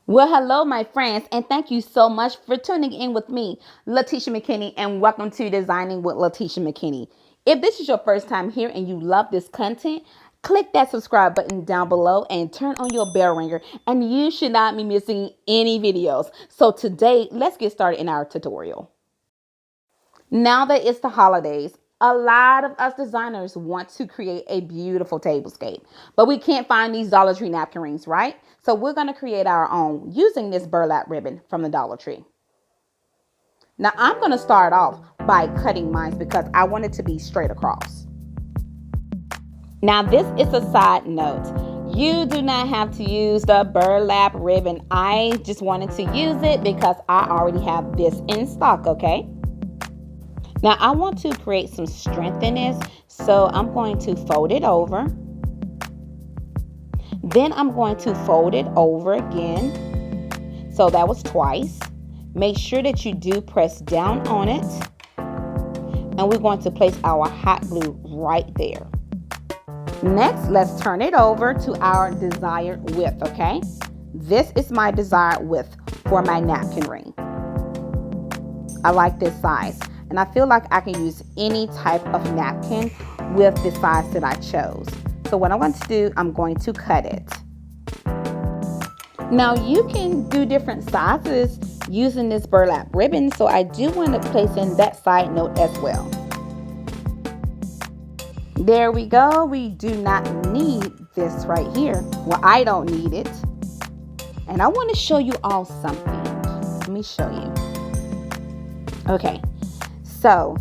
Well, hello, my friends, and thank you so much for tuning in with me, Latisha McKinney, and welcome to Designing with Latisha McKinney. If this is your first time here and you love this content, click that subscribe button down below and turn on your bell ringer, and you should not be missing any videos. So today, let's get started in our tutorial. Now that it's the holidays, a lot of us designers want to create a beautiful tablescape, but we can't find these Dollar Tree napkin rings, right? So we're going to create our own using this burlap ribbon from the Dollar Tree. Now I'm going to start off by cutting mine because I want it to be straight across. Now this is a side note. You do not have to use the burlap ribbon. I just wanted to use it because I already have this in stock, okay? Now I want to create some strength in this, so I'm going to fold it over. Then I'm going to fold it over again. So that was twice. Make sure that you do press down on it. And we're going to place our hot glue right there. Next, let's turn it over to our desired width, okay? This is my desired width for my napkin ring. I like this size. And I feel like I can use any type of napkin with the size that I chose. So what I'm going to do, I'm going to cut it. Now you can do different sizes using this burlap ribbon. So I do want to place in that side note as well. There we go. We do not need this right here. Well, I don't need it. And I want to show you all something. Let me show you. Okay. So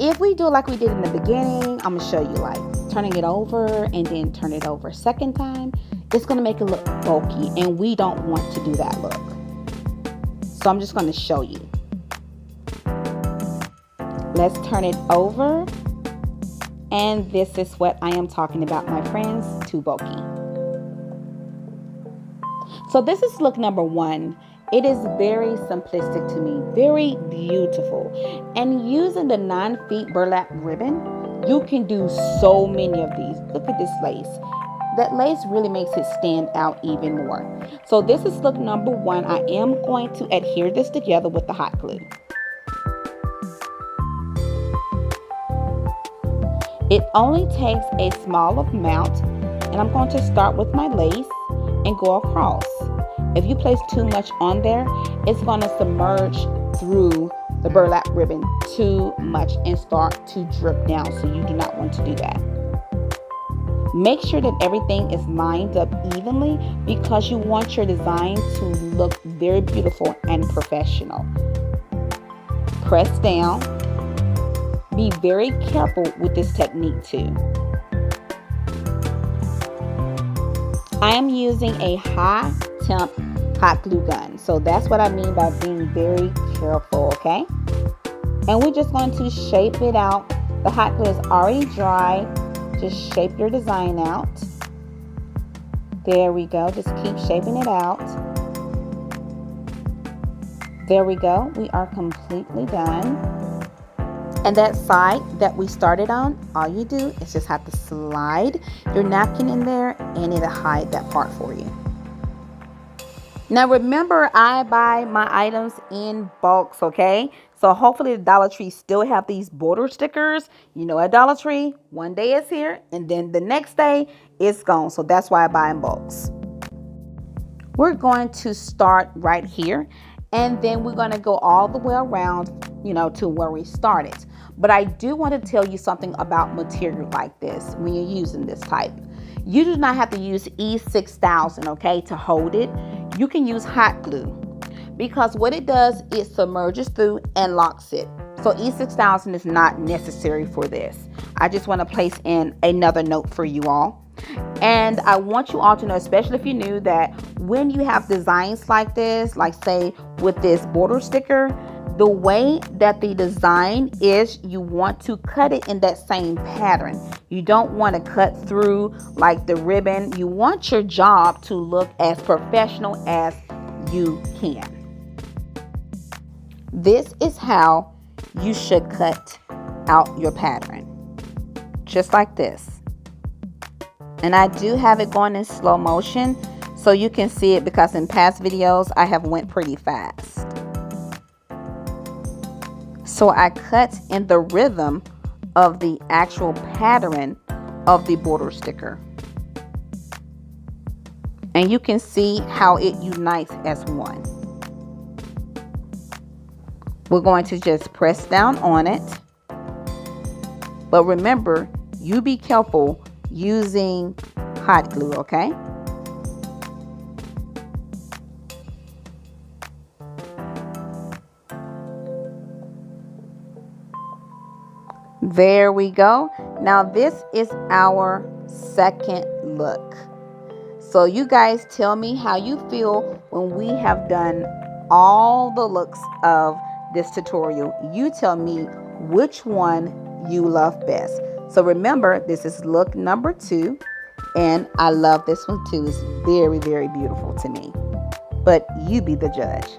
if we do like we did in the beginning, I'm going to show you like turning it over and then turn it over a second time. It's going to make it look bulky and we don't want to do that look. So I'm just going to show you. Let's turn it over. And this is what I am talking about, my friends, too bulky. So this is look number one. It is very simplistic to me, very beautiful. And using the 9 feet burlap ribbon, you can do so many of these. Look at this lace. That lace really makes it stand out even more. So this is look number one. I am going to adhere this together with the hot glue. It only takes a small amount, and I'm going to start with my lace and go across. If you place too much on there, it's going to submerge through the burlap ribbon too much and start to drip down. So you do not want to do that. Make sure that everything is lined up evenly because you want your design to look very beautiful and professional. Press down. Be very careful with this technique too. I am using a high temp hot glue gun. So that's what I mean by being very careful, okay? And we're just going to shape it out. The hot glue is already dry. Just shape your design out. There we go. Just keep shaping it out. There we go. We are completely done. And that side that we started on, all you do is just have to slide your napkin in there and it'll hide that part for you. Now remember, I buy my items in bulks, okay? So hopefully the Dollar Tree still have these border stickers. You know, at Dollar Tree, one day it's here and then the next day it's gone. So that's why I buy in bulks. We're going to start right here and then we're going to go all the way around, you know, to where we started. But I do want to tell you something about material like this when you're using this type. You do not have to use E6000, okay, to hold it. You can use hot glue because what it does, it submerges through and locks it. So E6000 is not necessary for this. I just want to place in another note for you all. And I want you all to know, especially if you're new, that when you have designs like this, like say with this border sticker, the way that the design is, you want to cut it in that same pattern. You don't want to cut through like the ribbon. You want your job to look as professional as you can. This is how you should cut out your pattern. Just like this. And I do have it going in slow motion So you can see it because in past videos I have went pretty fast. So I cut in the rhythm of the actual pattern of the border sticker. And you can see how it unites as one. We're going to just press down on it. But remember, you be careful using hot glue, okay? There we go. Now this is our second look. So you guys tell me how you feel when we have done all the looks of this tutorial. You tell me which one you love best. So remember, this is look number 2, and I love this one too. It's very, very beautiful to me. But you be the judge.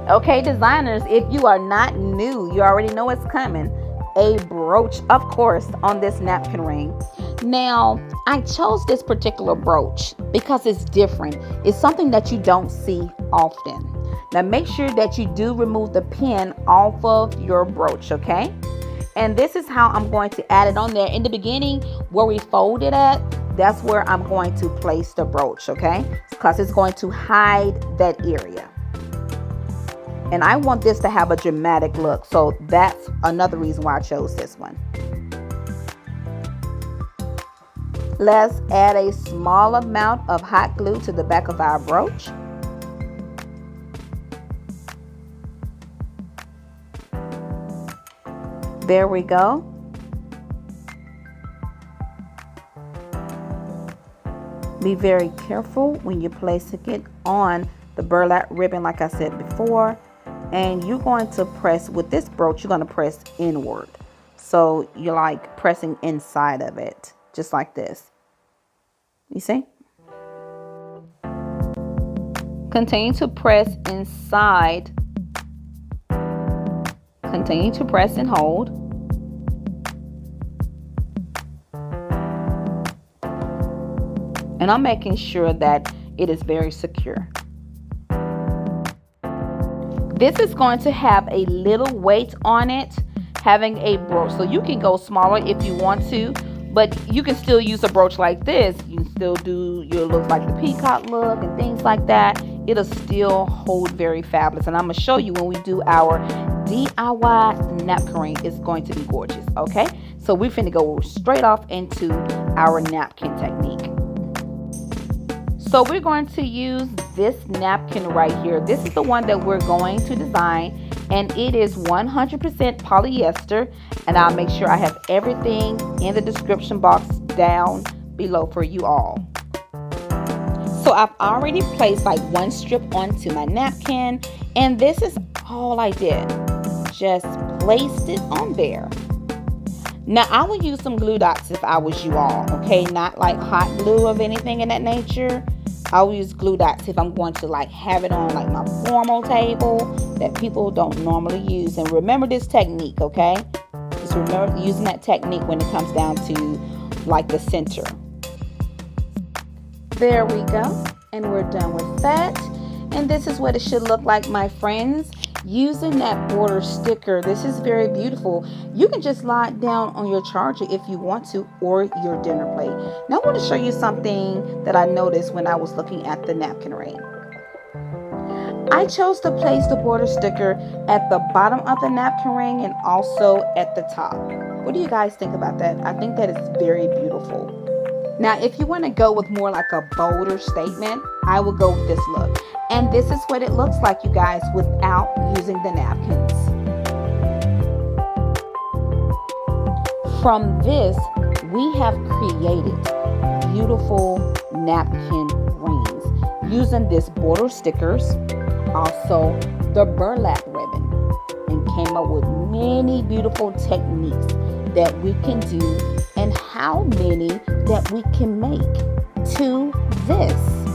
Okay, designers, if you are not new, you already know what's coming. A brooch, of course, on this napkin ring. Now, I chose this particular brooch because it's different. It's something that you don't see often. Now, make sure that you do remove the pin off of your brooch, okay? And this is how I'm going to add it on there. In the beginning, where we fold it at, that's where I'm going to place the brooch, okay? Because it's going to hide that area. And I want this to have a dramatic look. So that's another reason why I chose this one. Let's add a small amount of hot glue to the back of our brooch. There we go. Be very careful when you're placing it on the burlap ribbon, like I said before. And you're going to press, with this brooch, you're going to press inward. So you're like pressing inside of it, just like this. You see? Continue to press inside. Continue to press and hold. And I'm making sure that it is very secure. This is going to have a little weight on it, having a brooch. So you can go smaller if you want to, but you can still use a brooch like this. You can still do your look like the peacock look and things like that. It'll still hold very fabulous. And I'm going to show you when we do our DIY napkin ring. It's going to be gorgeous, okay? So we're finna go straight off into our napkin technique. So we're going to use this napkin right here. This is the one that we're going to design, and it is 100% polyester, and I'll make sure I have everything in the description box down below for you all. So I've already placed like one strip onto my napkin, and this is all I did. Just placed it on there. Now I would use some glue dots if I was you all, okay? Not like hot glue or anything in that nature. I will use glue dots if I'm going to like have it on like my formal table that people don't normally use. And remember this technique, okay? Just remember using that technique when it comes down to like the center. There we go. And we're done with that. And this is what it should look like, my friends. Using that border sticker, this is very beautiful. You can just lie it down on your charger if you want to, or your dinner plate. Now I want to show you something that I noticed when I was looking at the napkin ring. I chose to place the border sticker at the bottom of the napkin ring and also at the top. What do you guys think about that? I think that is very beautiful. Now, if you want to go with more like a bolder statement, I will go with this look. And this is what it looks like, you guys, without using the napkins. From this, we have created beautiful napkin rings using this border stickers, also the burlap ribbon, and came up with many beautiful techniques that we can do and how many that we can make to this.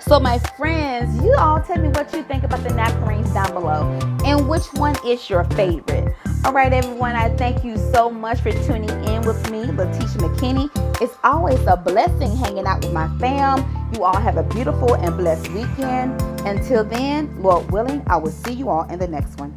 So my friends, you all tell me what you think about the napkin rings down below and which one is your favorite. All right, everyone, I thank you so much for tuning in with me, Latisha McKinney. It's always a blessing hanging out with my fam. You all have a beautiful and blessed weekend. Until then, Lord willing, I will see you all in the next one.